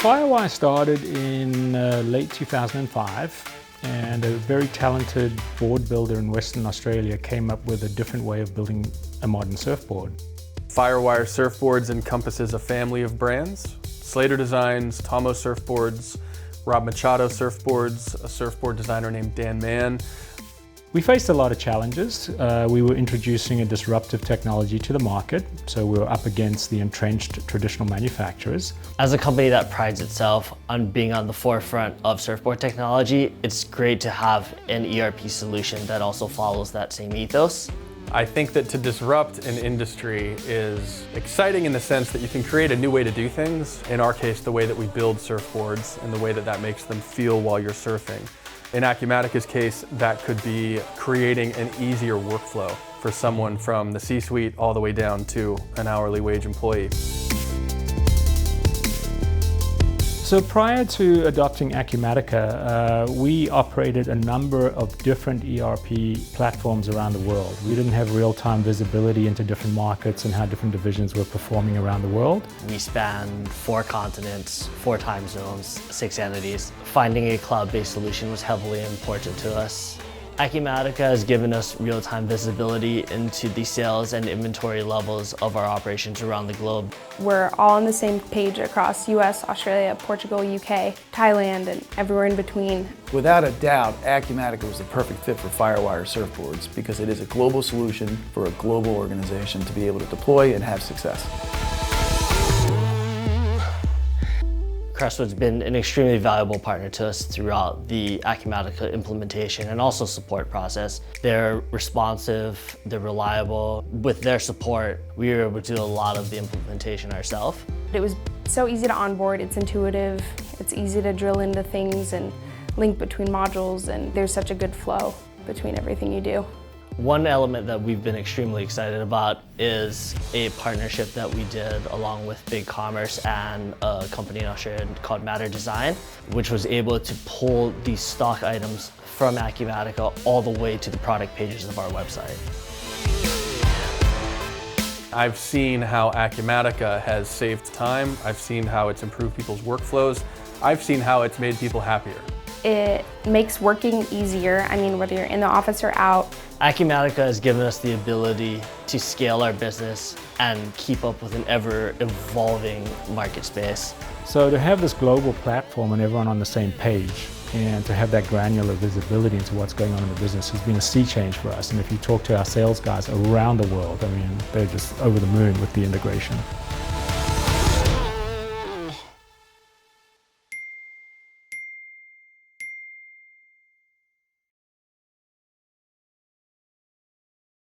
Firewire started in late 2005, and a very talented board builder in Western Australia came up with a different way of building a modern surfboard. Firewire Surfboards encompasses a family of brands: Slater Designs, Tomo Surfboards, Rob Machado Surfboards, a surfboard designer named Dan Mann. We faced a lot of challenges. We were introducing a disruptive technology to the market, so we were up against the entrenched traditional manufacturers. As a company that prides itself on being on the forefront of surfboard technology, it's great to have an ERP solution that also follows that same ethos. I think that to disrupt an industry is exciting in the sense that you can create a new way to do things. In our case, the way that we build surfboards and the way that that makes them feel while you're surfing. In Acumatica's case, that could be creating an easier workflow for someone from the C-suite all the way down to an hourly wage employee. So prior to adopting Acumatica, we operated a number of different ERP platforms around the world. We didn't have real-time visibility into different markets and how different divisions were performing around the world. We span 4 continents, 4 time zones, 6 entities. Finding a cloud-based solution was heavily important to us. Acumatica has given us real-time visibility into the sales and inventory levels of our operations around the globe. We're all on the same page across US, Australia, Portugal, UK, Thailand, and everywhere in between. Without a doubt, Acumatica was the perfect fit for Firewire Surfboards because it is a global solution for a global organization to be able to deploy and have success. Crestwood's been an extremely valuable partner to us throughout the Acumatica implementation and also support process. They're responsive, they're reliable. With their support, we were able to do a lot of the implementation ourselves. It was so easy to onboard, it's intuitive, it's easy to drill into things and link between modules, and there's such a good flow between everything you do. One element that we've been extremely excited about is a partnership that we did along with BigCommerce and a company in Australia called Matter Design, which was able to pull these stock items from Acumatica all the way to the product pages of our website. I've seen how Acumatica has saved time. I've seen how it's improved people's workflows. I've seen how it's made people happier. It makes working easier. I mean, whether you're in the office or out. Acumatica has given us the ability to scale our business and keep up with an ever-evolving market space. So to have this global platform and everyone on the same page, and to have that granular visibility into what's going on in the business has been a sea change for us. And if you talk to our sales guys around the world, I mean, they're just over the moon with the integration.